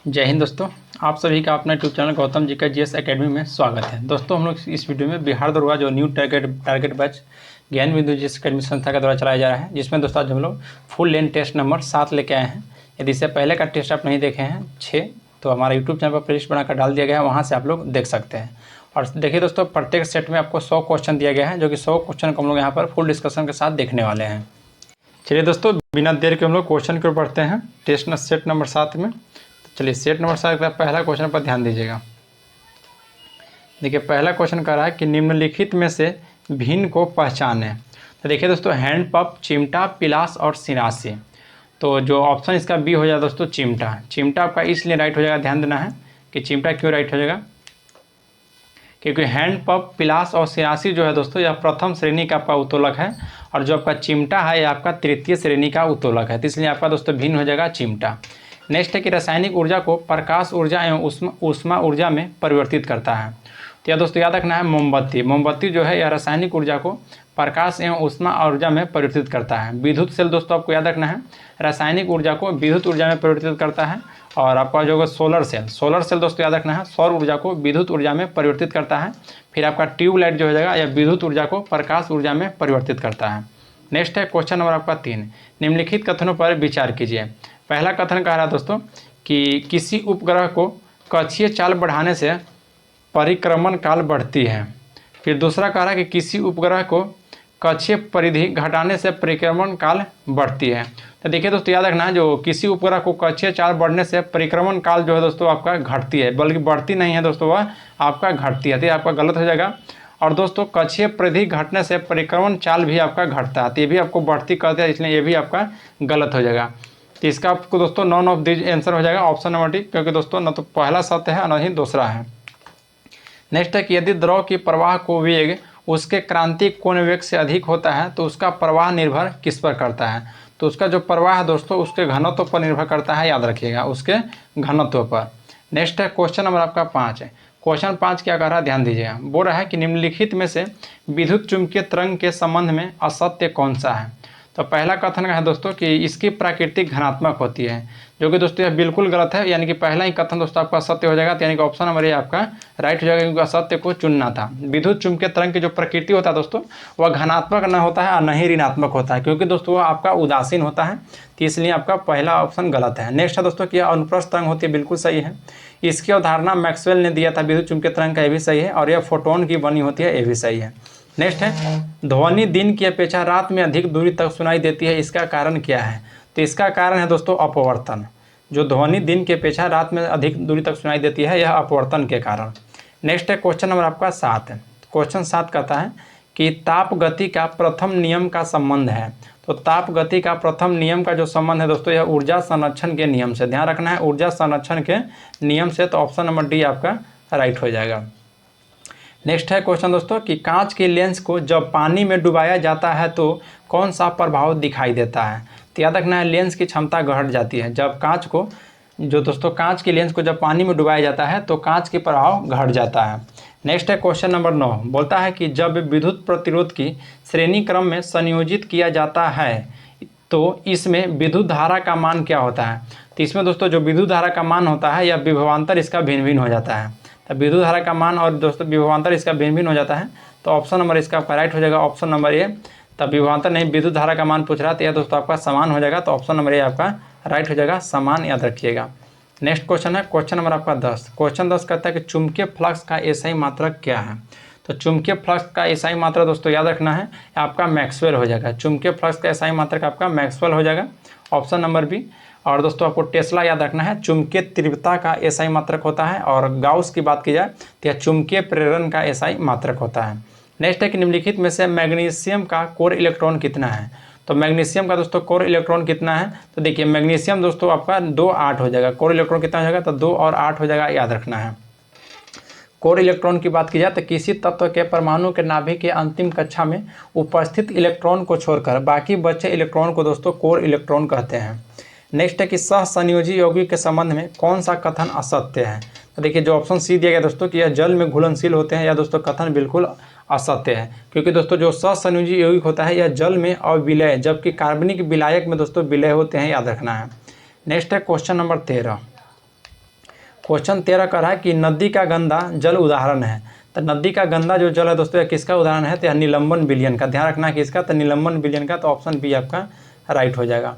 जय हिंद दोस्तों, आप सभी का अपना यूट्यूब चैनल गौतम जी का जीएस एकेडमी में स्वागत है। दोस्तों हम लोग इस वीडियो में बिहार दरोगा जो न्यू टारगेट बैच ज्ञान बिंदु जीएस एकेडमी संस्था के द्वारा चलाया जा रहा है, जिसमें दोस्तों आज हम लोग फुल लेंथ टेस्ट नंबर 7 लेके आए हैं। यदि इससे पहले का टेस्ट आप नहीं देखे हैं 6, तो हमारा यूट्यूब चैनल पर प्लेलिस्ट बनाकर डाल दिया गया है, वहाँ से आप लोग देख सकते हैं। और देखिए दोस्तों, प्रत्येक सेट में आपको 100 क्वेश्चन दिया गया है, जो कि 100 क्वेश्चन को हम लोग यहाँ पर फुल डिस्कशन के साथ देखने वाले हैं। चलिए दोस्तों, बिना देर के हम लोग क्वेश्चन की ओर बढ़ते हैं टेस्ट सेट नंबर 7 में। चलिए सेट नंबर 7 का पहला क्वेश्चन पर ध्यान दीजिएगा। देखिए पहला क्वेश्चन कह रहा है कि निम्नलिखित में से भिन्न को पहचानें। तो देखिए दोस्तों, हैंडपंप, चिमटा, पिलास और सिरासी। तो जो ऑप्शन इसका बी हो जाएगा दोस्तों चिमटा। चिमटा आपका इसलिए राइट हो जाएगा, ध्यान देना है कि चिमटा क्यों राइट हो जाएगा, क्योंकि हैंडपंप, पिलास और सिरासी जो है दोस्तों यह प्रथम श्रेणी का आपका उत्तोलक है, और जो आपका चिमटा है यह आपका तृतीय श्रेणी का उत्तोलक है। तो इसलिए आपका दोस्तों भिन्न हो जाएगा चिमटा। नेक्स्ट है कि रासायनिक ऊर्जा को प्रकाश ऊर्जा एवं ऊष्मा ऊर्जा में परिवर्तित करता है। तो यह दोस्तों याद रखना है मोमबत्ती। मोमबत्ती जो है यह रासायनिक ऊर्जा को प्रकाश एवं ऊष्मा ऊर्जा में परिवर्तित करता है। विद्युत सेल दोस्तों आपको याद रखना है, रासायनिक ऊर्जा को विद्युत ऊर्जा में परिवर्तित करता है। और आपका जो सोलर सेल दोस्तों याद रखना है, सौर ऊर्जा को विद्युत ऊर्जा में परिवर्तित करता है। फिर आपका ट्यूबलाइट जो हो जाएगा यह विद्युत ऊर्जा को प्रकाश ऊर्जा में परिवर्तित करता है। नेक्स्ट है क्वेश्चन नंबर आपका 3, निम्नलिखित कथनों पर विचार कीजिए। पहला कथन कह रहा है दोस्तों कि किसी उपग्रह को कक्षीय चाल बढ़ाने से परिक्रमण काल बढ़ती है। फिर दूसरा कह रहा है कि किसी उपग्रह को कक्षीय परिधि घटाने से परिक्रमण काल बढ़ती है। तो देखिए दोस्तों याद रखना है, जो किसी उपग्रह को कक्षीय चाल बढ़ने से परिक्रमण काल जो है दोस्तों आपका घटती है, बल्कि बढ़ती नहीं है दोस्तों, वह आपका घटती है। तो आपका गलत हो जाएगा। और दोस्तों कक्षीय परिधि घटने से परिक्रमण चाल भी आपका घटता है, तो ये भी आपको बढ़ती कहते हैं, इसलिए ये भी आपका गलत हो जाएगा। तो इसका आपको दोस्तों नॉन ऑफ दिस आंसर हो जाएगा ऑप्शन नंबर डी, क्योंकि दोस्तों न तो पहला सत्य है न ही दूसरा है। नेक्स्ट है कि यदि द्रव की प्रवाह को वेग उसके क्रांतिक कोण वेग से अधिक होता है तो उसका प्रवाह निर्भर किस पर करता है। तो उसका जो प्रवाह है दोस्तों उसके घनत्व पर निर्भर करता है, याद रखिएगा, उसके घनत्व पर। नेक्स्ट है क्वेश्चन नंबर आपका 5 है। क्वेश्चन 5 क्या कह रहा है, ध्यान दीजिएगा। बोल रहा है कि निम्नलिखित में से विद्युत चुंबकीय तरंग के संबंध में असत्य कौन सा है। तो पहला कथन है दोस्तों कि इसकी प्राकृतिक धनात्मक होती है, जो कि दोस्तों यह बिल्कुल गलत है। यानी कि पहला ही कथन दोस्तों आपका सत्य हो जाएगा, यानी कि ऑप्शन नंबर ए आपका राइट हो जाएगा, क्योंकि असत्य को चुनना था। विद्युत चुंबकीय तरंग की जो प्रकृति होता है दोस्तों वह धनात्मक न होता है और न ही ऋणात्मक होता है, क्योंकि दोस्तों वह आपका उदासीन होता है। तो इसलिए आपका पहला ऑप्शन गलत है। नेक्स्ट है दोस्तों कि अनुप्रस्थ तरंग होती है, बिल्कुल सही है। इसकी अवधारणा मैक्सवेल ने दिया था विद्युत चुंबकीय तरंग का, ये भी सही है। और यह फोटोन की बनी होती है, ये भी सही है। नेक्स्ट है ध्वनि दिन की अपेक्षा रात में अधिक दूरी तक सुनाई देती है, इसका कारण क्या है। तो इसका कारण है दोस्तों अपवर्तन। जो ध्वनि दिन की अपेक्षा रात में अधिक दूरी तक सुनाई देती है, यह अपवर्तन के कारण। नेक्स्ट है क्वेश्चन नंबर आपका 7 है। क्वेश्चन 7 कहता है कि ताप गति का प्रथम नियम का संबंध है। तो ताप गति का प्रथम नियम का जो संबंध है दोस्तों यह ऊर्जा संरक्षण के नियम से, ध्यान रखना है, ऊर्जा संरक्षण के नियम से। तो ऑप्शन नंबर डी आपका राइट हो जाएगा। नेक्स्ट है क्वेश्चन दोस्तों कि कांच के लेंस को जब पानी में डुबाया जाता है तो कौन सा प्रभाव दिखाई देता है। तो याद रखना है, लेंस की क्षमता घट जाती है जब कांच के लेंस को जब पानी में डुबाया जाता है तो कांच के प्रभाव घट जाता है। नेक्स्ट है क्वेश्चन नंबर 9, बोलता है कि जब विद्युत प्रतिरोध की श्रेणी क्रम में संयोजित किया जाता है तो इसमें विद्युत धारा का मान क्या होता है। तो इसमें दोस्तों जो विद्युत धारा का मान होता है या विभवांतर इसका भिन्न भिन्न हो जाता है। तो विद्युत धारा का मान और दोस्तों विभवांतर इसका भिन्न भिन्न हो जाता है। तो ऑप्शन नंबर इसका आपका राइट हो जाएगा, ऑप्शन नंबर ए। तब विभवांतर नहीं, विद्युत धारा का मान पूछ रहा है, तो यह दोस्तों आपका समान हो जाएगा। तो ऑप्शन नंबर ए आपका राइट हो जाएगा, समान, याद रखिएगा। नेक्स्ट क्वेश्चन है क्वेश्चन नंबर आपका 10। क्वेश्चन 10 कहता है कि चुंबकीय फ्लक्स का एसआई मात्रक क्या है। तो चुंबकीय फ्लक्स का एसआई मात्रक दोस्तों याद रखना है आपका मैक्सवेल हो जाएगा। चुंबकीय फ्लक्स का एसआई मात्रक आपका मैक्सवेल हो जाएगा, ऑप्शन नंबर बी। और दोस्तों आपको टेस्ला याद रखना है, चुंबकीय तीव्रता का एसआई मात्रक होता है। और गाउस की बात की जाए तो यह चुंबकीय प्रेरण का एसआई मात्रक होता है। नेक्स्ट है कि निम्नलिखित में से मैग्नीशियम का कोर इलेक्ट्रॉन कितना है। तो मैग्नीशियम का दोस्तों कोर इलेक्ट्रॉन कितना है। तो देखिए मैग्नीशियम दोस्तों आपका 2 8 हो जाएगा। कोर इलेक्ट्रॉन कितना हो जाएगा, तो 2 और 8 हो जाएगा, याद रखना है। कोर इलेक्ट्रॉन की बात की जाए तो किसी तत्व के परमाणु के नाभिक के अंतिम कक्षा में उपस्थित इलेक्ट्रॉन को छोड़कर बाकी बचे इलेक्ट्रॉन को दोस्तों कोर इलेक्ट्रॉन कहते हैं। नेक्स्ट है कि सहसंयोजी यौगिक के संबंध में कौन सा कथन असत्य है। तो देखिए जो ऑप्शन सी दिया गया दोस्तों कि यह जल में घुलनशील होते हैं, या दोस्तों कथन बिल्कुल असत्य है, क्योंकि दोस्तों जो सहसंयोजी यौगिक होता है यह जल में अविलय, जबकि कार्बनिक विलायक में दोस्तों विलय होते हैं, याद रखना है। नेक्स्ट है क्वेश्चन नंबर 13। क्वेश्चन 13 का रहा है कि नदी का गंदा जल उदाहरण है। तो नदी का गंदा जो जल है दोस्तों, किसका उदाहरण है? तो निलंबन विलयन का। ध्यान रखना कि इसका तो निलंबन विलयन का, तो ऑप्शन बी आपका राइट हो जाएगा।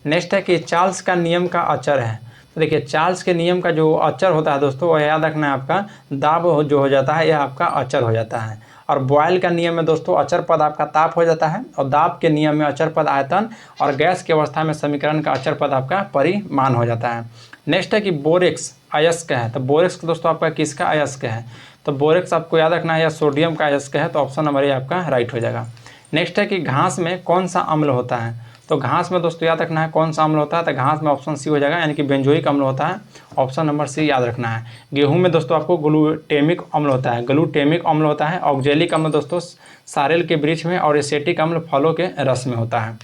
नेक्स्ट है कि चार्ल्स का नियम का अचर है। तो देखिए चार्ल्स के नियम का जो अचर होता है दोस्तों, वह याद रखना है आपका दाब जो हो जाता है, यह आपका अचर हो जाता है। और बॉयल का नियम में दोस्तों अचर पद आपका ताप हो जाता है, और दाब के नियम में अचर पद आयतन, और गैस की अवस्था में समीकरण का अचर पद आपका परिमाण हो जाता है। नेक्स्ट है कि बोरेक्स अयस्क है। तो बोरेक्स दोस्तों आपका किसका अयस्क है? तो बोरेक्स आपको याद रखना है या सोडियम का अयस्क है, तो ऑप्शन नंबर ए आपका राइट हो जाएगा। नेक्स्ट है कि घास में कौन सा अम्ल होता है? तो घास में दोस्तों याद रखना है कौन सा अम्ल होता है? तो घास में ऑप्शन सी हो जाएगा, यानी कि बेंजोइक अम्ल होता है। ऑप्शन नंबर सी याद रखना है। गेहूं में दोस्तों आपको ग्लूटेमिक अम्ल होता है, ग्लूटेमिक अम्ल होता है। ऑक्जेलिक अम्ल दोस्तों सारेल के वृक्ष में, और एसेटिक अम्ल फलों के रस में होता है।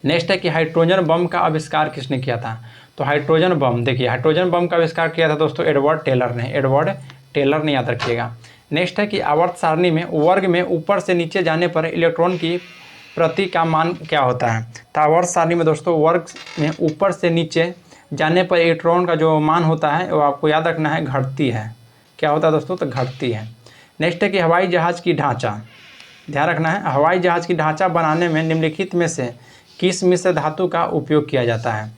नेक्स्ट है कि हाइड्रोजन बम का आविष्कार किसने किया था? तो हाइड्रोजन बम, देखिए हाइड्रोजन बम का आविष्कार किया था दोस्तों एडवर्ड टेलर ने, एडवर्ड टेलर ने, याद रखिएगा। नेक्स्ट है कि आवर्त सारणी में वर्ग में ऊपर से नीचे जाने पर इलेक्ट्रॉन की प्रति का मान क्या होता है? तो आवर्त सारणी में दोस्तों वर्ग में ऊपर से नीचे जाने पर इलेक्ट्रॉन का जो मान होता है वो आपको याद रखना है घटती है। क्या होता है दोस्तों? तो घटती है। नेक्स्ट है कि हवाई जहाज़ की ढांचा, ध्यान रखना है, हवाई जहाज़ की ढांचा बनाने में निम्नलिखित में से किस मिश्र धातु का उपयोग किया जाता है?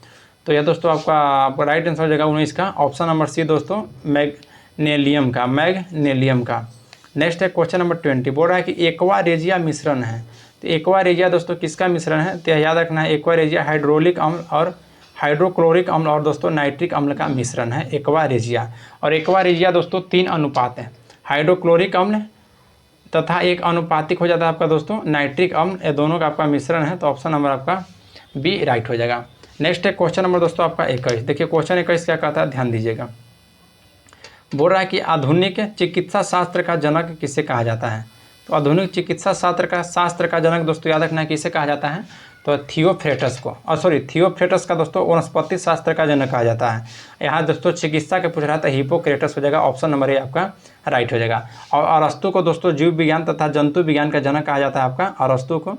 तो यह दोस्तों आपका राइट आंसर हो जाएगा 19 का, ऑप्शन नंबर सी दोस्तों मैग्नीशियम का, मैग्नीशियम का। नेक्स्ट है क्वेश्चन नंबर 20, बोल रहा है कि एक्वा रेजिया मिश्रण है। तो एक्वा रेजिया दोस्तों किसका मिश्रण है? तो याद रखना है एक्वा रेजिया हाइड्रोलिक अम्ल और हाइड्रोक्लोरिक अम्ल और दोस्तों नाइट्रिक अम्ल का मिश्रण है एक्वा रेजिया। और एक्वा रेजिया दोस्तों 3 अनुपात है, हाइड्रोक्लोरिक अम्ल तथा एक अनुपातिक हो जाता है आपका दोस्तों नाइट्रिक अम्ल, ये दोनों का आपका मिश्रण है। तो ऑप्शन नंबर आपका बी राइट हो जाएगा। नेक्स्ट है क्वेश्चन नंबर दोस्तों आपका 21। देखिए क्वेश्चन 21 क्या कहता है, ध्यान दीजिएगा। बोल रहा है कि आधुनिक चिकित्सा शास्त्र का जनक किसे कहा जाता है? तो आधुनिक चिकित्सा शास्त्र का जनक दोस्तों याद रखना है किसे कहा जाता है? तो थियोफ्रेटस को, थियोफ्रेटस का दोस्तों वनस्पति शास्त्र का जनक कहा जाता है। यहाँ दोस्तों चिकित्सा के पूछ रहा था, हिपोक्रेटस हो जाएगा, ऑप्शन नंबर ए आपका राइट हो जाएगा। और अरस्तु को दोस्तों जीव विज्ञान तथा जंतु विज्ञान का जनक कहा जाता है आपका अरस्तु को।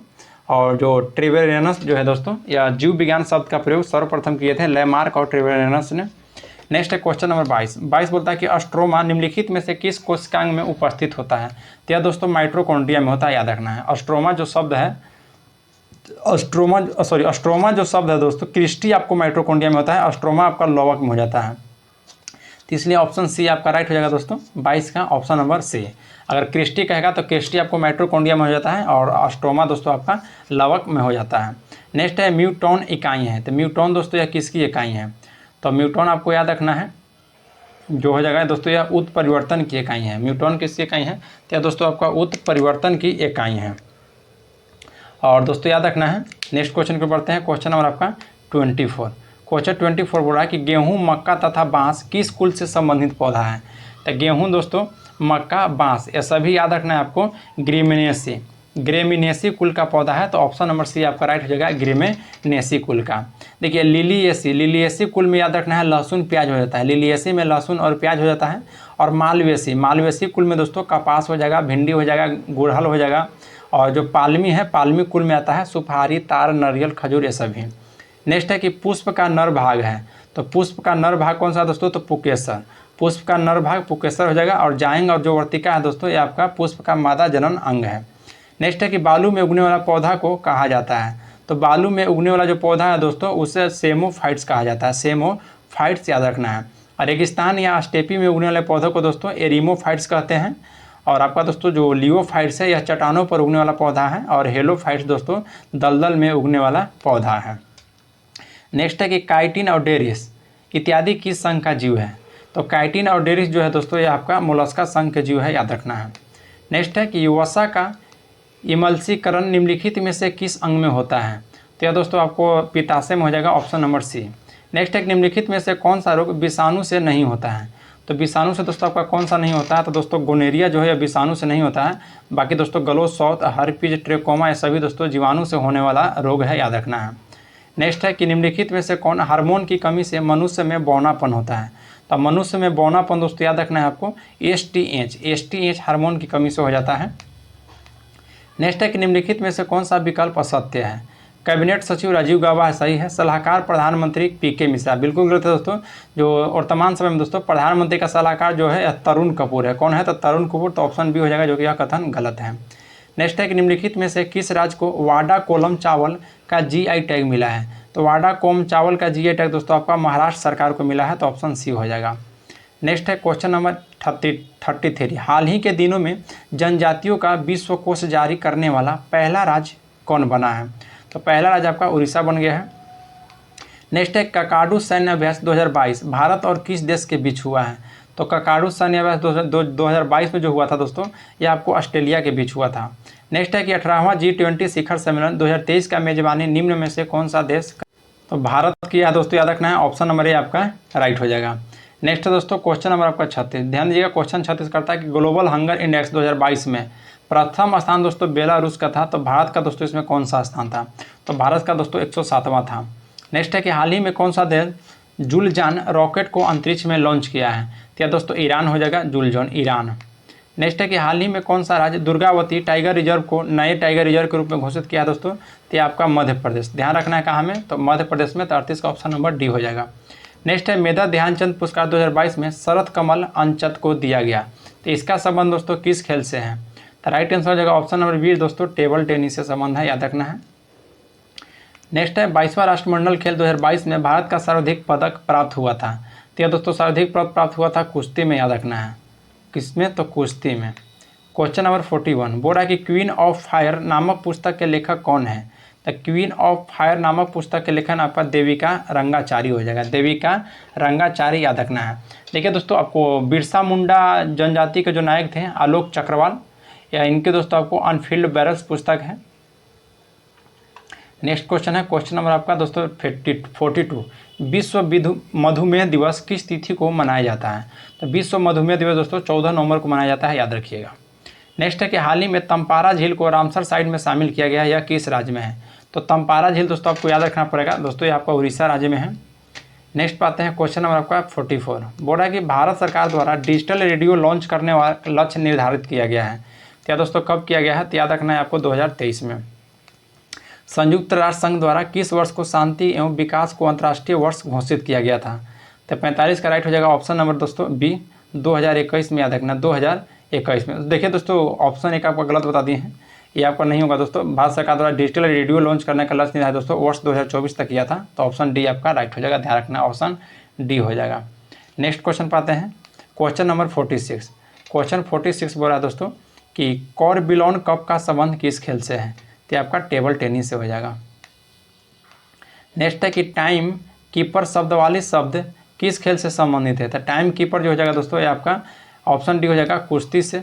और जो ट्रेवेरियनस जो है दोस्तों, या जीव विज्ञान शब्द का प्रयोग सर्वप्रथम किए थे लेमार्क और ट्रेवेरियनस ने। नेक्स्ट है क्वेश्चन नंबर 22 बोलता है कि अस्ट्रोमा निम्नलिखित में से किस कोशिकांग में उपस्थित होता है? तो यह दोस्तों माइटोकॉन्ड्रिया में होता है, याद रखना है। अस्ट्रोमा जो शब्द है, अस्ट्रोमा जो शब्द है दोस्तों, क्रिस्टी आपको माइटोकॉन्ड्रिया में होता है, अस्ट्रोमा आपका लवक में हो जाता है। तो इसलिए ऑप्शन सी आपका राइट हो जाएगा दोस्तों 22 का, ऑप्शन नंबर सी। अगर क्रिस्टी कहेगा तो क्रिस्टी आपको माइटोकॉन्ड्रिया में हो जाता है, और अस्ट्रोमा दोस्तों आपका लवक में हो जाता है। नेक्स्ट है म्यूटॉन इकाई है। तो म्यूटॉन दोस्तों यह किसकी इकाई है? तो म्यूटॉन आपको याद रखना है जो हो जाएगा दोस्तों यह उत्परिवर्तन की इकाई है। म्यूटॉन किसकी इकाई है? तो यह दोस्तों आपका उत्परिवर्तन की इकाई है। और दोस्तों याद रखना है। नेक्स्ट क्वेश्चन को पढ़ते हैं, क्वेश्चन नंबर आपका 24। क्वेश्चन 24 बोल रहा है कि गेहूं, मक्का तथा बांस किस कुल से संबंधित पौधा है? तो गेहूं दोस्तों, मक्का, बांस, ये सभी याद रखना है आपको ग्रेमिनेसी कुल का पौधा है। तो ऑप्शन नंबर सी आपका राइट हो जाएगा ग्रेमिनेसी कुल का। देखिए लिलिएसी कुल में याद रखना है लहसुन प्याज हो जाता है, लिलिएसी में लहसुन और प्याज हो जाता है। और मालवेसी कुल में दोस्तों कपास हो जाएगा, भिंडी हो जाएगा, गुड़हल हो जाएगा। और जो पालमी है, पालमी कुल में आता है सुपारी, तार, नारियल, खजूर, ये सभी। नेक्स्ट है कि पुष्प का नर भाग है। तो पुष्प का नर भाग कौन सा दोस्तों? तो पुकेसर, पुष्प का नर भाग पुकेसर हो जाएगा। और जाएंग और जो वर्तिका है दोस्तों, ये आपका पुष्प का मादा जनन अंग है। नेक्स्ट है कि बालू में उगने वाला पौधा को कहा जाता है। तो बालू में उगने वाला जो पौधा है दोस्तों, उसे सेमोफाइट्स कहा जाता है, सेमोफाइट्स याद रखना है। और रेगिस्तान या स्टेपी में उगने वाले पौधों को दोस्तों एरिमोफाइट्स कहते हैं। और आपका दोस्तों जो लियोफाइट्स है, यह चट्टानों पर उगने वाला पौधा है। और हेलोफाइट्स दोस्तों दलदल में उगने वाला पौधा है। नेक्स्ट है कि काइटिन और डेरिस इत्यादि किस संघ का जीव है? तो काइटिन और डेरिस जो है दोस्तों, ये आपका मोलस्का संघ के जीव है, याद रखना है। नेक्स्ट है कि वसा का इमल्सीकरण निम्नलिखित में से किस अंग में होता है? तो यह दोस्तों आपको पित्ताशय में हो जाएगा, ऑप्शन नंबर सी। नेक्स्ट है निम्नलिखित में से कौन सा रोग विषाणु से नहीं होता है? तो विषाणु से दोस्तों आपका कौन सा नहीं होता है? तो दोस्तों गोनेरिया जो है यह विषाणु से नहीं होता है। बाकी दोस्तों गलो, सौत, हर्पीज, ट्रेकोमा, ये सभी दोस्तों जीवाणु से होने वाला रोग है, याद रखना है। नेक्स्ट है कि निम्नलिखित में से कौन हार्मोन की कमी से मनुष्य में बौनापन होता है? तो मनुष्य में बौनापन दोस्तों याद रखना है आपको एसटीएच हार्मोन की कमी से हो जाता है। नेक्स्ट है कि निम्नलिखित में से कौन सा विकल्प असत्य है? कैबिनेट सचिव राजीव गौबा सही है। सलाहकार प्रधानमंत्री पीके मिश्रा बिल्कुल गलत है दोस्तों। जो वर्तमान समय में दोस्तों प्रधानमंत्री का सलाहकार जो है तरुण कपूर है। कौन है? तो तरुण कपूर, तो ऑप्शन बी हो जाएगा, जो कि यह कथन गलत है। नेक्स्ट है कि निम्नलिखित में से किस राज्य को वाडा कोलम चावल का जीआई टैग मिला है? तो वाडा कोलम चावल का जीआई टैग दोस्तों आपका महाराष्ट्र सरकार को मिला है, तो ऑप्शन सी हो जाएगा। नेक्स्ट है क्वेश्चन नंबर 33। हाल ही के दिनों में जनजातियों का विश्व कोश जारी करने वाला पहला राज्य कौन बना है? तो पहला राज्य आपका उड़ीसा बन गया है। नेक्स्ट है ककाडू सैन्य अभ्यास 2022 भारत और किस देश के बीच हुआ है? तो ककाडू सैन्य अभ्यास 2022 में जो हुआ था दोस्तों, ये आपको ऑस्ट्रेलिया के बीच हुआ था। नेक्स्ट है कि 18वां G20 शिखर सम्मेलन 2023 का मेजबानी निम्न में से कौन सा देश? तो भारत की है दोस्तों, याद रखना है। ऑप्शन नंबर ए आपका राइट हो जाएगा। नेक्स्ट है दोस्तों क्वेश्चन नंबर आपका 36। ध्यान दीजिएगा, क्वेश्चन 36 करता है कि ग्लोबल हंगर इंडेक्स 2022 में प्रथम स्थान दोस्तों बेलारूस का था, तो भारत का दोस्तों इसमें कौन सा स्थान था? तो भारत का दोस्तों 107वां था। नेक्स्ट है कि हाल ही में कौन सा देश जुलजान रॉकेट को अंतरिक्ष में लॉन्च किया है? तो दोस्तों ईरान हो जाएगा, जुलजान ईरान। नेक्स्ट है कि हाल ही में कौन सा राज्य दुर्गावती टाइगर रिजर्व को नए टाइगर रिजर्व के रूप में घोषित किया है दोस्तों? तो आपका मध्य प्रदेश। ध्यान रखना है कहाँ में? तो मध्य प्रदेश में। 38 का ऑप्शन नंबर डी हो जाएगा। नेक्स्ट है मेधा ध्यानचंद पुरस्कार 2022 में शरद कमल अंचत को दिया गया, तो इसका संबंध दोस्तों किस खेल से है? तो राइट आंसर हो जाएगा ऑप्शन नंबर बी दोस्तों, टेबल टेनिस से संबंध है, याद रखना है। नेक्स्ट है 22वां राष्ट्रमंडल खेल 2022 में भारत का सर्वाधिक पदक प्राप्त हुआ था, तो यह दोस्तों सर्वाधिक पदक प्राप्त हुआ था कुश्ती में, याद रखना है। किसमें? तो कुश्ती में। क्वेश्चन नंबर 41 बोल रहा है कि क्वीन ऑफ फायर नामक पुस्तक के लेखक कौन है? द क्वीन ऑफ फायर नामक पुस्तक के लेखन आपका देविका रंगाचारी हो जाएगा, देविका रंगाचारी, याद रखना है। देखिए दोस्तों, आपको बिरसा मुंडा जनजाति के जो नायक थे आलोक चक्रवाल, या इनके दोस्तों आपको अनफील्ड बैरल्स पुस्तक है। नेक्स्ट क्वेश्चन है क्वेश्चन नंबर आपका दोस्तों 42 विश्व मधुमेह दिवस किस तिथि को मनाया जाता है? तो विश्व मधुमेह दिवस दोस्तों 14 नवंबर को मनाया जाता है, याद रखिएगा। नेक्स्ट है कि हाल ही में तम्पारा झील को रामसर साइट में शामिल किया गया है, यह किस राज्य में है? तो तम्पारा झील दोस्तों आपको याद रखना पड़ेगा दोस्तों, ये आपका उड़ीसा राज्य में है। नेक्स्ट पाते हैं क्वेश्चन नंबर आपका 44 बोल रहा है कि भारत सरकार द्वारा डिजिटल रेडियो लॉन्च करने वाला लक्ष्य निर्धारित किया गया है, तो दोस्तों कब किया गया है? तो याद रखना है आपको 2023 में। संयुक्त राष्ट्र संघ द्वारा किस वर्ष को शांति एवं विकास को अंतर्राष्ट्रीय वर्ष घोषित किया गया था? तो 45 का राइट हो जाएगा ऑप्शन नंबर दोस्तों बी 2021 में, याद रखना 2021 में। देखिए दोस्तों, ऑप्शन एक आपका गलत बता दिए हैं, ये आपका नहीं होगा दोस्तों। भारत सरकार द्वारा डिजिटल रेडियो लॉन्च करने का लक्ष्य निर्धारित दोस्तों वर्ष 2024 तक किया था, तो ऑप्शन डी आपका राइट हो जाएगा, ध्यान रखना ऑप्शन डी हो जाएगा। नेक्स्ट क्वेश्चन पाते हैं क्वेश्चन नंबर 46। क्वेश्चन 46 बोल रहा है दोस्तों कि कॉर्बिलॉन कप का संबंध किस खेल से है? तो आपका टेबल टेनिस से हो जाएगा। नेक्स्ट है कि टाइम कीपर शब्द वाले शब्द किस खेल से संबंधित है? तो टाइम कीपर जो हो जाएगा दोस्तों, ये आपका ऑप्शन डी हो जाएगा, कुश्ती से।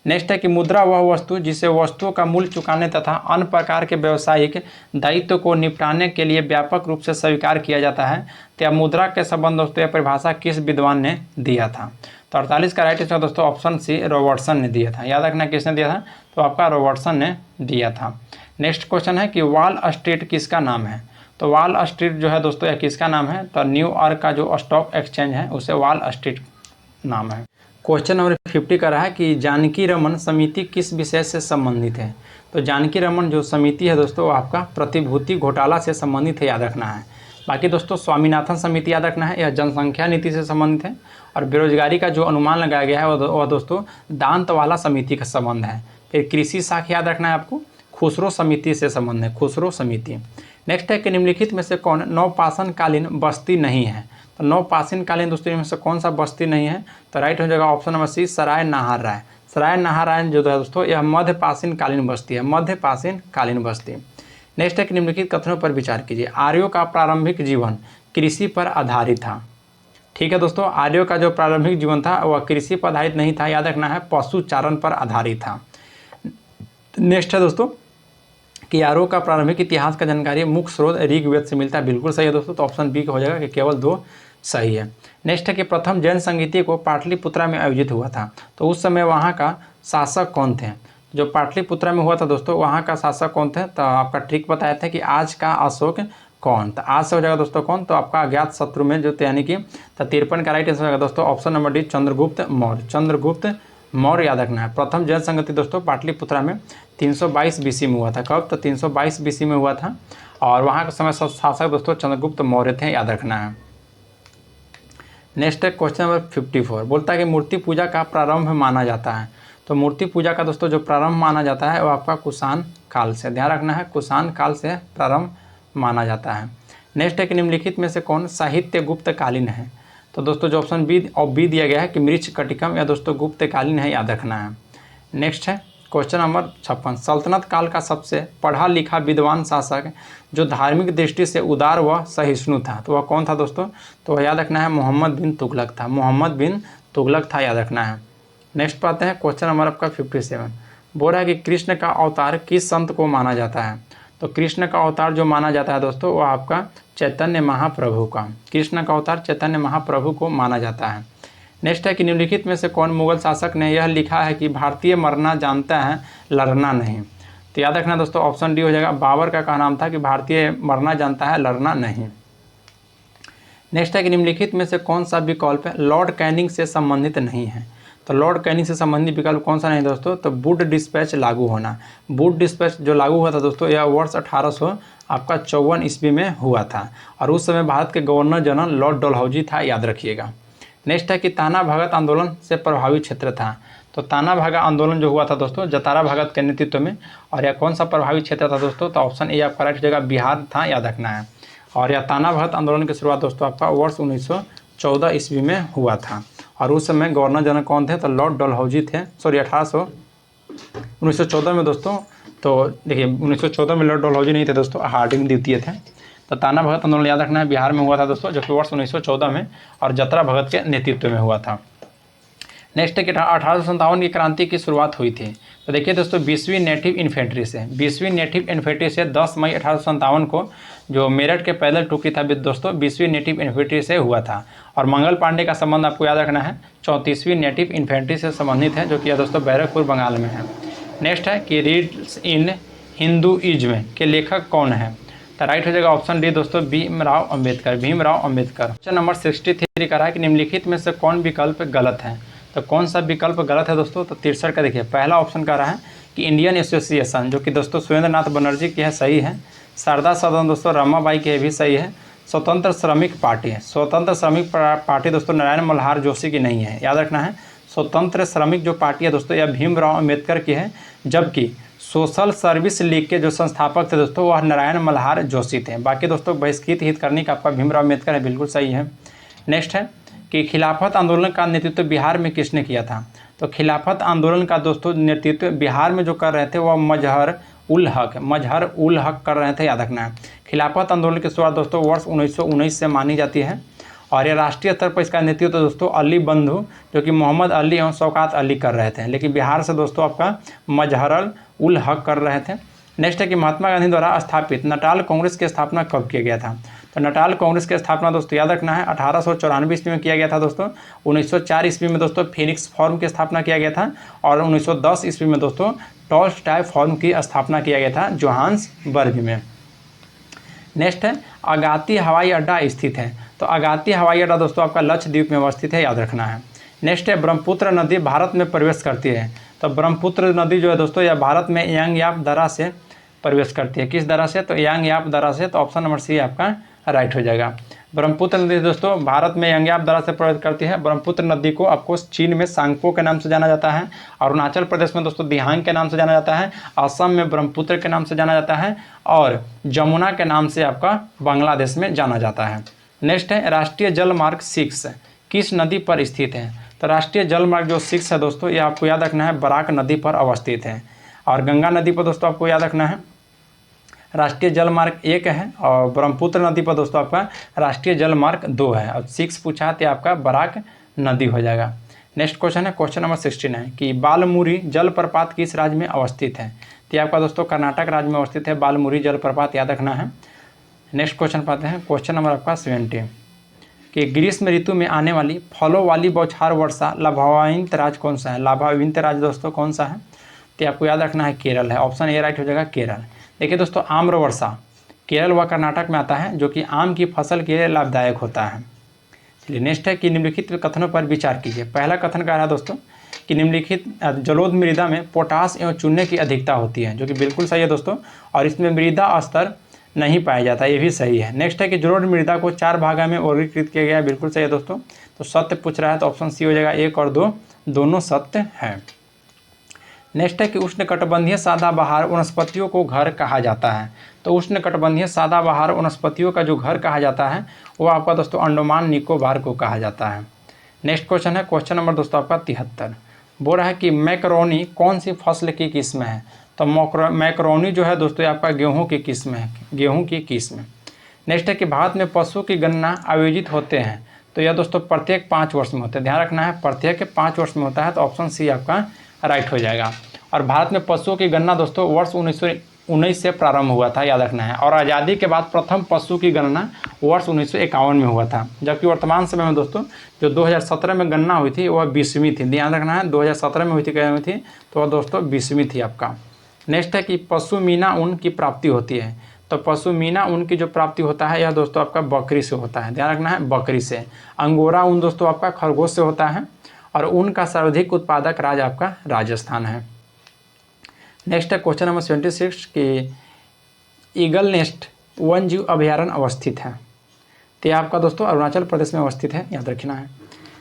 नेक्स्ट है कि मुद्रा वह वस्तु जिसे वस्तुओं का मूल्य चुकाने तथा अन्य प्रकार के व्यावसायिक दायित्व को निपटाने के लिए व्यापक रूप से स्वीकार किया जाता है, तो मुद्रा के संबंध दोस्तों यह परिभाषा किस विद्वान ने दिया था? तो 48 का राइट आंसर दोस्तों ऑप्शन सी रॉबर्टसन ने दिया था, याद रखना किसने दिया था? तो आपका रॉबर्टसन ने दिया था। नेक्स्ट क्वेश्चन है कि वॉल स्ट्रीट किसका नाम है? तो वॉल स्ट्रीट जो है दोस्तों यह किसका नाम है? तो न्यूयॉर्क का जो स्टॉक एक्सचेंज है उसे वॉल स्ट्रीट नाम है। क्वेश्चन नंबर 50 का रहा है कि जानकी रमन समिति किस विषय से संबंधित है? तो जानकी रमन जो समिति है दोस्तों वो आपका प्रतिभूति घोटाला से संबंधित है, याद रखना है। बाकी दोस्तों स्वामीनाथन समिति याद रखना है, यह जनसंख्या नीति से संबंधित है। और बेरोजगारी का जो अनुमान लगाया गया है वह दोस्तों दांतवाला समिति का संबंध है। फिर कृषि शाखा याद रखना है आपको, खुसरो समिति से संबंध है, खुसरो समिति। नेक्स्ट है कि निम्नलिखित में से कौन नवपाषाणकालीन बस्ती नहीं है? तो नवपाषाणकालीन दोस्तों में से कौन सा बस्ती नहीं है? तो राइट हो जाएगा ऑप्शन नंबर सी सराय नाहरराय। सराय नाहरराय जो है दोस्तों यह मध्यपाषाणकालीन बस्ती है, मध्यपाषाणकालीन बस्ती। नेक्स्ट है कि निम्नलिखित कथनों पर विचार कीजिए। आर्यों का प्रारंभिक जीवन कृषि पर आधारित था। ठीक है दोस्तों, आर्यों का जो प्रारंभिक जीवन था वह कृषि पर आधारित नहीं था, याद रखना है पशुचारण पर आधारित था। नेक्स्ट है दोस्तों कि आर्यों का प्रारंभिक इतिहास का जानकारी मुख्य स्रोत ऋग्वेद से मिलता है, बिल्कुल सही है दोस्तों, तो ऑप्शन बी हो जाएगा कि केवल 2 सही है। नेक्स्ट है कि प्रथम जैन संगीति को पाटलिपुत्रा में आयोजित हुआ था, तो उस समय वहाँ का शासक कौन थे? जो पाटलिपुत्रा में हुआ था दोस्तों वहाँ का शासक कौन थे? तो आपका ट्रिक बताया था कि आज का अशोक कौन, तो आज से हो जाएगा दोस्तों कौन? तो आपका अज्ञात शत्रु में जो यानी कि 53 का राइट आंसर होगा दोस्तों option number D Chandragupta Maurya. Chandragupta Maurya याद रखना है। प्रथम जैन संगति दोस्तों पाटलिपुत्रा में 322 BC में हुआ था। कब? तो 322 BC में हुआ था। और वहाँ के समय शासक दोस्तों चंद्रगुप्त मौर्य थे, याद रखना है। नेक्स्ट है क्वेश्चन नंबर 54, बोलता है कि मूर्ति पूजा का प्रारंभ माना जाता है। तो मूर्ति पूजा का दोस्तों जो प्रारंभ माना जाता है वो आपका कुषाण काल से, ध्यान रखना है, कुषाण काल से प्रारंभ माना जाता है। नेक्स्ट है कि निम्नलिखित में से कौन साहित्य गुप्तकालीन है। तो दोस्तों जो ऑप्शन बी दिया गया है कि मृच्छ कटिकम या दोस्तों गुप्तकालीन है, याद रखना है। नेक्स्ट है क्वेश्चन नंबर 56, सल्तनत काल का सबसे पढ़ा लिखा विद्वान शासक जो धार्मिक दृष्टि से उदार व सहिष्णु था, तो वह कौन था दोस्तों। तो वह याद रखना है मोहम्मद बिन तुगलक था, मोहम्मद बिन तुगलक था, याद रखना है। नेक्स्ट पाते हैं क्वेश्चन नंबर आपका 57, बोल रहा है कि कृष्ण का अवतार किस संत को माना जाता है। तो कृष्ण का अवतार जो माना जाता है दोस्तों वो आपका चैतन्य महाप्रभु का, कृष्ण का अवतार चैतन्य महाप्रभु को माना जाता है। नेक्स्ट है कि निम्नलिखित में से कौन मुगल शासक ने यह लिखा है कि भारतीय मरना जानता है लड़ना नहीं। तो याद रखना दोस्तों ऑप्शन डी हो जाएगा, बाबर का नाम था कि भारतीय मरना जानता है लड़ना नहीं। नेक्स्ट है कि निम्नलिखित में से कौन सा विकल्प लॉर्ड कैनिंग से संबंधित नहीं है। तो लॉर्ड कैनिंग से संबंधित विकल्प कौन सा नहीं दोस्तों, तो वुड डिस्पैच लागू होना। वुड डिस्पैच जो लागू हुआ था दोस्तों यह वर्ष 1854 ईस्वी में हुआ था और उस समय भारत के गवर्नर जनरल लॉर्ड डलहौजी था, याद रखिएगा। नेक्स्ट है कि ताना भगत आंदोलन से प्रभावित क्षेत्र था। तो ताना भागा आंदोलन जो हुआ था दोस्तों जतारा भगत के नेतृत्व में, और यह कौन सा प्रभावित क्षेत्र था दोस्तों, तो ऑप्शन ए आपका राइट हो जाएगा, बिहार था, याद रखना है। और यह ताना भगत आंदोलन की शुरुआत दोस्तों आपका वर्ष 1914 ईस्वी में हुआ था और उस समय गवर्नर जनरल कौन थे, तो लॉर्ड डलहौजी थे, सॉरी 1914 में दोस्तों। तो देखिए 1914 में लॉर्ड डलहौजी नहीं थे दोस्तों, हार्डिंग द्वितीय थे। तो ताना भगत आंदोलन याद रखना है बिहार में हुआ था दोस्तों, जो कि वर्ष 1914 में और जतरा भगत के नेतृत्व में हुआ था। नेक्स्ट है कि 1857 की क्रांति की शुरुआत हुई थी। तो देखिए दोस्तों 20वीं नेटिव इन्फेंट्री से, 20वीं नेटिव इन्फेंट्री से 10 मई 1857 को जो मेरठ के पैदल टुकड़ी था दोस्तों 20वीं नेटिव इन्फेंट्री से हुआ था। और मंगल पांडे का संबंध आपको याद रखना है 34वीं नेटिव इन्फेंट्री से संबंधित है, जो कि दोस्तों बैरकपुर बंगाल में है। नेक्स्ट है कि रीड्स इन हिंदुइज्म के लेखक कौन है। तो राइट हो जाएगा ऑप्शन डी दोस्तों, भीमराव अम्बेडकर, भीमराव अम्बेडकर। क्वेश्चन नंबर 63 का है कि निम्नलिखित में से कौन विकल्प गलत है। तो कौन सा विकल्प गलत है दोस्तों, तो 63 का देखिए पहला ऑप्शन का रहा है कि इंडियन एसोसिएशन, जो कि दोस्तों सुरेंद्र नाथ बनर्जी की है, सही है। शारदा सदन दोस्तों रमाबाई की है, भी सही है। स्वतंत्र श्रमिक पार्टी है, स्वतंत्र श्रमिक पार्टी दोस्तों नारायण मल्हार जोशी की नहीं है, याद रखना है। स्वतंत्र श्रमिक जो पार्टी है दोस्तों यह भीमराव अम्बेडकर की है, जबकि सोशल सर्विस लीग के जो संस्थापक थे दोस्तों वह नारायण मल्हार जोशी थे। बाकी दोस्तों बहिष्कृत हित करने का आपका भीमराव अम्बेडकर है, बिल्कुल सही है। नेक्स्ट है कि खिलाफत आंदोलन का नेतृत्व बिहार में किसने किया था। तो खिलाफत आंदोलन का दोस्तों नेतृत्व बिहार में जो कर रहे थे वह मजहर उल हक कर रहे थे, याद रखना है। खिलाफत आंदोलन की शुरुआत दोस्तों वर्ष 1919 से मानी जाती है और ये राष्ट्रीय स्तर पर इसका नेतृत्व दोस्तों अली बंधु जो कि मोहम्मद अली एवं शौकत अली कर रहे थे, लेकिन बिहार से दोस्तों आपका मजहर उल हक कर रहे थे। नेक्स्ट है कि महात्मा गांधी द्वारा स्थापित नटाल कांग्रेस की स्थापना कब किया गया था। तो नटाल कांग्रेस की स्थापना दोस्तों याद रखना है 1894 ईस्वी में किया गया था दोस्तों। 1904 ईस्वी में दोस्तों फिनिक्स फॉर्म की स्थापना किया गया था और 1910 ईस्वी में दोस्तों टॉलस्टॉय फॉर्म की स्थापना किया गया था जोहान्सबर्ग में। नेक्स्ट है अगाती हवाई अड्डा स्थित है। तो अगाती हवाई अड्डा दोस्तों आपका लक्षद्वीप में अवस्थित है, याद रखना है। नेक्स्ट है ब्रह्मपुत्र नदी भारत में प्रवेश करती है। तो ब्रह्मपुत्र नदी जो है दोस्तों यह भारत में यांगयाप दर्रा से प्रवेश करती है। किस दर्रा से, तो यांगयाप दर्रा से। तो ऑप्शन नंबर सी आपका राइट हो जाएगा। ब्रह्मपुत्र नदी दोस्तों भारत में यांगयाप दर्रा से प्रवेश करती है। ब्रह्मपुत्र नदी को आपको चीन में सांगपो के नाम से जाना जाता है, अरुणाचल प्रदेश में दोस्तों दिहांग के नाम से जाना जाता है, असम में ब्रह्मपुत्र के नाम से जाना जाता है और जमुना के नाम से आपका बांग्लादेश में जाना जाता है। नेक्स्ट है राष्ट्रीय जल मार्ग 6 किस नदी पर स्थित है। तो राष्ट्रीय जल मार्ग जो 6 है दोस्तों ये आपको याद रखना है बराक नदी पर अवस्थित है और गंगा नदी पर दोस्तों आपको याद रखना है राष्ट्रीय जल मार्ग 1 है और ब्रह्मपुत्र नदी पर दोस्तों आपका राष्ट्रीय जल मार्ग 2 है और 6 पूछा तो आपका बराक नदी हो जाएगा। नेक्स्ट क्वेश्चन है क्वेश्चन नंबर 69 कि बालमुरी जलप्रपात किस राज्य में अवस्थित है। तो ये आपका दोस्तों कर्नाटक राज्य में अवस्थित है बालमुरी जलप्रपात, याद रखना है। नेक्स्ट क्वेश्चन पाते हैं क्वेश्चन नंबर आपका 70 कि ग्रीष्म ऋतु में आने वाली फलों वाली बौछार वर्षा लाभान्वित राज्य कौन सा है। लाभान्वित राज्य दोस्तों कौन सा है, तो आपको याद रखना है केरल है। ऑप्शन ए राइट हो जाएगा केरल। देखिए दोस्तों आम्र वर्षा केरल व कर्नाटक में आता है जो कि आम की फसल के लिए लाभदायक होता है। चलिए नेक्स्ट है कि निम्नलिखित कथनों पर विचार कीजिए। पहला कथन कह रहा है दोस्तों कि निम्नलिखित जलोढ़ मृदा में पोटास एवं चूने की अधिकता होती है, जो कि बिल्कुल सही है दोस्तों। और इसमें मृदा स्तर नहीं पाया जाता, ये भी सही है। नेक्स्ट है कि जलोढ़ मृदा को 4 भागों में वर्गीकृत किया गया है, बिल्कुल सही है दोस्तों। तो सत्य पूछ रहा है तो ऑप्शन सी हो जाएगा, 1 और 2 दोनों सत्य है। नेक्स्ट है कि उष्णकटिबंधीय सदाबहार वनस्पतियों को घर कहा जाता है। तो उष्णकटिबंधीय सदाबहार वनस्पतियों का जो घर कहा जाता है वो आपका दोस्तों अंडमान निकोबार को कहा जाता है। नेक्स्ट क्वेश्चन है क्वेश्चन नंबर दोस्तों आपका 73। बोल रहा है कि मैकरोनी कौन सी फसल की किस्म है। तो मैकरोनी जो है दोस्तों आपका गेहूँ की किस्म है, गेहूँ की किस्म। नेक्स्ट है कि भारत में पशु की गणना आयोजित होते हैं। तो यह दोस्तों प्रत्येक 5 वर्ष में होता है, ध्यान रखना है प्रत्येक 5 वर्ष में होता है। तो ऑप्शन सी आपका राइट हो जाएगा। और भारत में पशुओं की गणना दोस्तों वर्ष 1919 से प्रारंभ हुआ था, याद रखना है। और आज़ादी के बाद प्रथम पशु की गणना वर्ष 1951 में हुआ था। जबकि वर्तमान समय में दोस्तों जो 2017 में गणना हुई थी वह 20वीं थी, ध्यान रखना है 2017 में हुई थी तो वह दोस्तों 20वीं थी आपका। नेक्स्ट है कि पशमीना ऊन की प्राप्ति होती है। तो पशमीना ऊन की जो प्राप्ति होता है यह दोस्तों आपका बकरी से होता है, ध्यान रखना है बकरी से। अंगोरा ऊन दोस्तों आपका खरगोश से होता है। और ऊन का सर्वाधिक उत्पादक राज्य आपका राजस्थान है। नेक्स्ट है क्वेश्चन नंबर 76 कि ईगल नेस्ट वन जीव अभयारण्य अवस्थित है। तो यह आपका दोस्तों अरुणाचल प्रदेश में अवस्थित है, याद रखना है।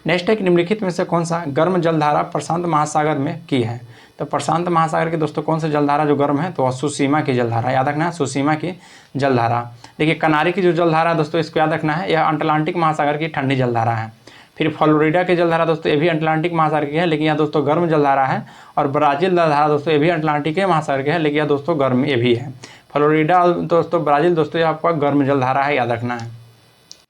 नेक्स्ट है कि निम्नलिखित में से कौन सा गर्म जलधारा प्रशांत महासागर में की है। तो प्रशांत महासागर की दोस्तों कौन सा जलधारा जो गर्म है, तो सुसीमा की जलधारा, याद रखना है सुसीमा की जलधारा। देखिए कनारी की जो जलधारा है दोस्तों इसको याद रखना है, यह अटलांटिक महासागर की ठंडी जलधारा है। फिर फ्लोरिडा की जलधारा दोस्तों ये भी अटलांटिक महासागर की है, लेकिन यह दोस्तों गर्म जलधारा है। और ब्राज़ील जलधारा दोस्तों ये भी अटलांटिक महासागर की है, लेकिन यह दोस्तों गर्म ये भी है। फ्लोरिडा दोस्तों ब्राज़ील दोस्तों ये आपका गर्म जलधारा है, याद रखना है।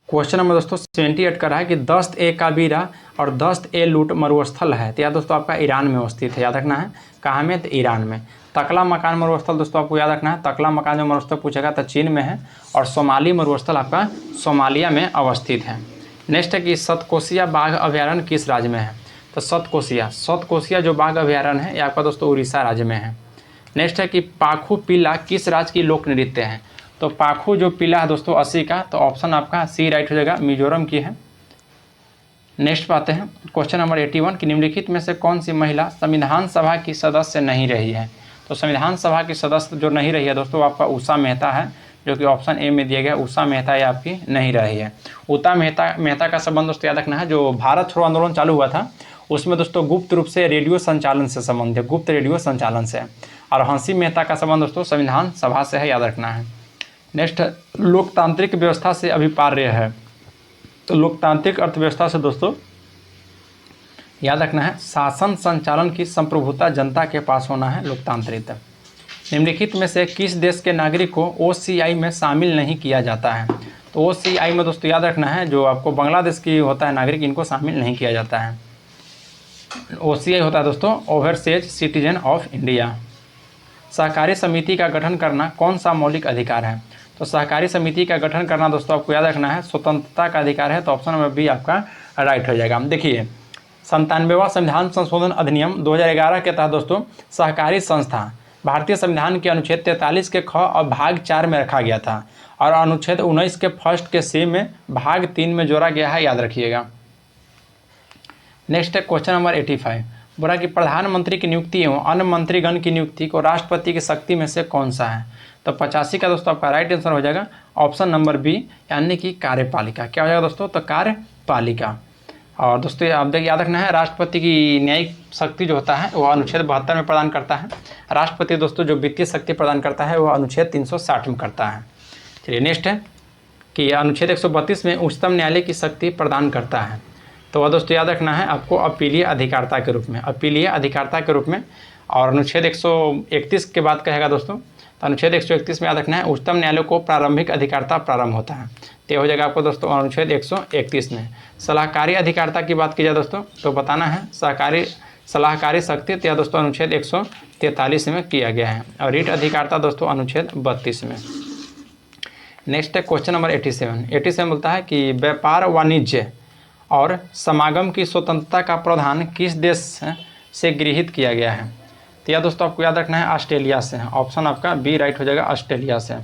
क्वेश्चन नंबर दोस्तों 78 का रहा है कि दस्त ए काबीरा और दस्त ए लूट मरुस्थल है। तो यह दोस्तों आपका ईरान में अवस्थित है, याद रखना है कहाँ में, तो ईरान में। तकला मकान मरुस्थल दोस्तों आपको याद रखना है, तकला मकान जो मरुस्थल पूछेगा तो चीन में है। और सोमाली मरुस्थल आपका सोमालिया में अवस्थित है। नेक्स्ट है कि सतकोशिया बाघ अभयारण्य किस राज्य में है। तो सतकोशिया जो बाघ अभयारण्य है ये आपका दोस्तों उड़ीसा राज्य में है। नेक्स्ट है कि पाखू पीला किस राज्य की लोक नृत्य है। तो पाखू जो पीला है दोस्तों अस्सी का, तो ऑप्शन आपका सी राइट हो जाएगा, मिजोरम की है। नेक्स्ट पाते हैं क्वेश्चन नंबर 81 कि निम्नलिखित में से कौन सी महिला संविधान सभा की सदस्य नहीं रही है। तो संविधान सभा की सदस्य जो नहीं रही है दोस्तों आपका उषा मेहता है, जो कि ऑप्शन ए में दिया गया। उषा मेहता ये आपकी नहीं रही है। उषा मेहता का संबंध दोस्तों याद रखना है, जो भारत छोड़ो आंदोलन चालू हुआ था उसमें दोस्तों गुप्त रूप से रेडियो संचालन से संबंध है, गुप्त रेडियो संचालन से। और हंसी मेहता का संबंध दोस्तों संविधान सभा से है, याद रखना है। नेक्स्ट लोकतांत्रिक व्यवस्था से अभिपार्य है। तो लोकतांत्रिक अर्थव्यवस्था से दोस्तों याद रखना है शासन संचालन की संप्रभुता जनता के पास होना है, लोकतांत्रिक। निम्नलिखित में से किस देश के नागरिक को OCI में शामिल नहीं किया जाता है। तो OCI में दोस्तों याद रखना है जो आपको बांग्लादेश की होता है नागरिक, इनको शामिल नहीं किया जाता है। OCI होता है दोस्तों ओवरसीज सिटीजन ऑफ इंडिया। सहकारी समिति का गठन करना कौन सा मौलिक अधिकार है। तो सहकारी समिति का गठन करना दोस्तों आपको याद रखना है स्वतंत्रता का अधिकार है। तो ऑप्शन नंबर बी आपका राइट हो जाएगा। देखिए 97वां संविधान संशोधन अधिनियम 2011 के तहत दोस्तों सहकारी संस्था भारतीय संविधान के अनुच्छेद 43 के ख और भाग 4 में रखा गया था। और अनुच्छेद 19 के फर्स्ट के सी में भाग 3 में जोड़ा गया है, याद रखिएगा। नेक्स्ट है क्वेश्चन नंबर 85। बोला कि प्रधानमंत्री की नियुक्ति एवं अन्य मंत्रीगण की नियुक्ति को राष्ट्रपति की शक्ति में से कौन सा है। तो 85 का दोस्तों आपका राइट आंसर हो जाएगा ऑप्शन नंबर बी, यानी कि कार्यपालिका। क्या हो जाएगा दोस्तों, तो कार्यपालिका। और दोस्तों आप देखिए याद रखना है राष्ट्रपति की न्यायिक शक्ति जो होता है वह अनुच्छेद 72 में प्रदान करता है। राष्ट्रपति दोस्तों जो वित्तीय शक्ति प्रदान करता है वह अनुच्छेद 360 में करता है। चलिए नेक्स्ट है कि अनुच्छेद 132 में उच्चतम न्यायालय की शक्ति प्रदान करता है। तो वह दोस्तों याद रखना है आपको अपीलीय अधिकारिता के रूप में, अपीलीय अधिकारिता के रूप में। और अनुच्छेद 131 के बाद कहेगा दोस्तों, तो अनुच्छेद 131 में याद रखना है उच्चतम न्यायालय को प्रारंभिक अधिकारिता प्रारंभ होता है। तो हो जाएगा आपको दोस्तों अनुच्छेद 131 में। सलाहकारी अधिकारिता की बात की जाए दोस्तों तो बताना है सलाहकारी शक्ति, तो दोस्तों अनुच्छेद 143 में किया गया है। और रीट अधिकारिता दोस्तों अनुच्छेद 32 में। नेक्स्ट है क्वेश्चन नंबर 87 बोलता है कि व्यापार वाणिज्य और समागम की स्वतंत्रता का प्रावधान किस देश से गृहीत किया गया है। तो यह दोस्तों आपको याद रखना है ऑस्ट्रेलिया से। ऑप्शन आपका बी राइट हो जाएगा, ऑस्ट्रेलिया से।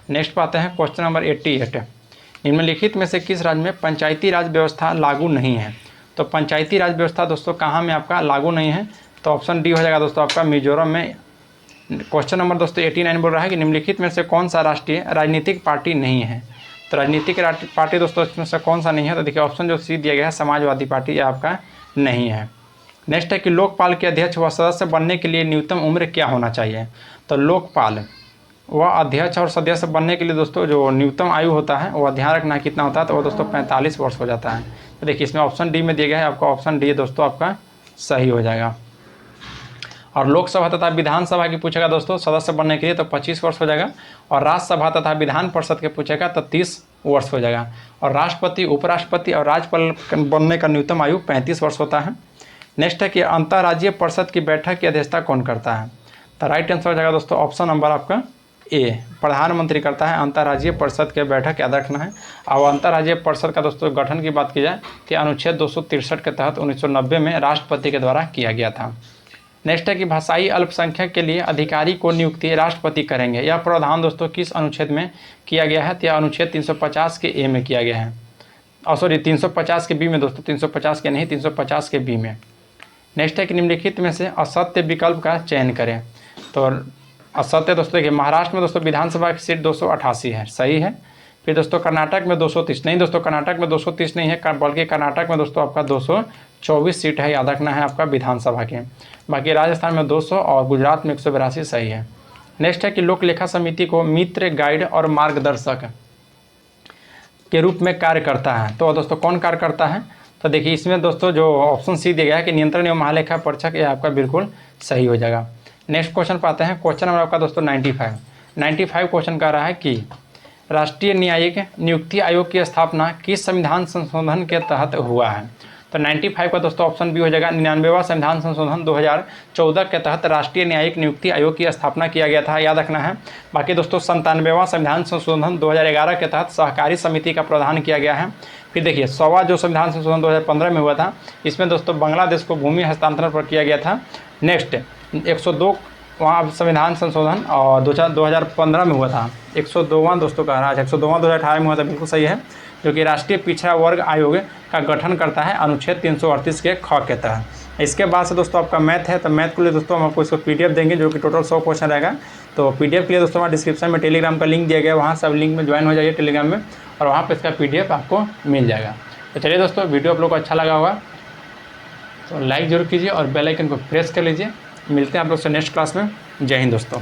नेक्स्ट पाते हैं क्वेश्चन नंबर 88। निम्नलिखित में से किस राज्य में पंचायती राज व्यवस्था लागू नहीं है। तो पंचायती राज व्यवस्था दोस्तों कहाँ में आपका लागू नहीं है। तो ऑप्शन डी हो जाएगा दोस्तों आपका मिजोरम में क्वेश्चन नंबर दोस्तों 89 बोल रहा है कि निम्नलिखित में से कौन सा राष्ट्रीय राजनीतिक पार्टी नहीं है। तो राजनीतिक पार्टी दोस्तों इसमें से कौन सा नहीं है, तो देखिए ऑप्शन जो सी दिया गया है समाजवादी पार्टी, ये आपका नहीं है। नेक्स्ट है कि लोकपाल के अध्यक्ष व सदस्य बनने के लिए न्यूनतम उम्र क्या होना चाहिए। तो लोकपाल व अध्यक्ष और सदस्य बनने के लिए दोस्तों जो न्यूनतम आयु होता है वह ध्यान रखना कितना होता है, तो वो दोस्तों 45 वर्ष हो जाता है। तो देखिए इसमें ऑप्शन डी में दिया गया है, आपका ऑप्शन डी दोस्तों आपका सही हो जाएगा। और लोकसभा तथा विधानसभा की पूछेगा दोस्तों सदस्य बनने के लिए तो 25 वर्ष हो जाएगा, और राज्यसभा तथा विधान परिषद के पूछेगा तो 30 वर्ष हो जाएगा, और राष्ट्रपति, उपराष्ट्रपति और राज्यपाल बनने का न्यूनतम आयु 35 वर्ष होता है। नेक्स्ट है कि अंतर्राज्यीय परिषद की बैठक की अध्यक्षता कौन करता है। तो राइट आंसर हो जाएगा दोस्तों ऑप्शन नंबर आपका ए, प्रधानमंत्री करता है। अंतर्राज्यीय परिषद के बैठक याद रखना है। और अंतर्राज्यीय परिषद का दोस्तों गठन की बात की जाए तो अनुच्छेद 263 के तहत 1990 में राष्ट्रपति के द्वारा किया गया था। नेक्स्ट है कि भाषाई अल्पसंख्यक के लिए अधिकारी को नियुक्ति राष्ट्रपति करेंगे। यह प्रावधान दोस्तों किस अनुच्छेद में किया गया है, तो यह अनुच्छेद 350 के ए में किया गया है, और सॉरी 350 के बी में दोस्तों, 350 के नहीं 350 के बी में। नेक्स्ट है कि निम्नलिखित में से असत्य विकल्प का चयन करें। तो असत्य दोस्तों देखिए महाराष्ट्र में दोस्तों विधानसभा की सीट 288 है, सही है। फिर दोस्तों कर्नाटक में 230 नहीं दोस्तों, कर्नाटक में 230 नहीं है, बल्कि कर्नाटक में दोस्तों आपका 224 सीट है, याद रखना है आपका विधानसभा के। बाकी राजस्थान में 200 और गुजरात में 182 सही है। नेक्स्ट है कि लोक लेखा समिति को मित्र, गाइड और मार्गदर्शक के रूप में कार्य करता है। तो दोस्तों कौन कार्य करता है, तो देखिए इसमें दोस्तों जो ऑप्शन सी दिया गया है कि नियंत्रण एवं महालेखा परीक्षक, ये आपका बिल्कुल सही हो जाएगा। नेक्स्ट क्वेश्चन पर आते हैं। क्वेश्चन नंबर आपका दोस्तों 95 क्वेश्चन कह रहा है कि राष्ट्रीय न्यायिक नियुक्ति आयोग की स्थापना किस संविधान संशोधन के तहत हुआ है। तो 95 का दोस्तों ऑप्शन बी हो जाएगा। 99वां संविधान संशोधन 2014 के तहत राष्ट्रीय न्यायिक नियुक्ति आयोग की स्थापना किया गया था, याद रखना है। बाकी दोस्तों 97वां संविधान संशोधन 2011 के तहत सहकारी समिति का प्रावधान किया गया है। फिर देखिए 100वां जो संविधान संशोधन 2015 में हुआ था, इसमें दोस्तों बांग्लादेश को भूमि हस्तांतरण पर किया गया था। नेक्स्ट 102वां संविधान संशोधन और 2015 में हुआ था। 102वां दोस्तों कह रहा है, 102वां 2018 में हुआ था, बिल्कुल सही है, जो कि राष्ट्रीय पिछड़ा वर्ग आयोग का गठन करता है अनुच्छेद 338 के ख के तहत। इसके बाद से दोस्तों आपका मैथ है, तो मैथ के लिए दोस्तों हम आपको इसको पीडीएफ देंगे जो कि टोटल 100 क्वेश्चन रहेगा। तो पीडीएफ के लिए दोस्तों हमारे डिस्क्रिप्शन में टेलीग्राम का लिंक दिया गया है, वहाँ सब लिंक में ज्वाइन हो जाइए टेलीग्राम में, और वहाँ पर इसका पीडीएफ आपको मिल जाएगा। तो चलिए दोस्तों वीडियो आप लोग को अच्छा लगा होगा तो लाइक जरूर कीजिए और बेल आइकन को प्रेस कर लीजिए। मिलते हैं आप लोग से नेक्स्ट क्लास में। जय हिंद दोस्तों।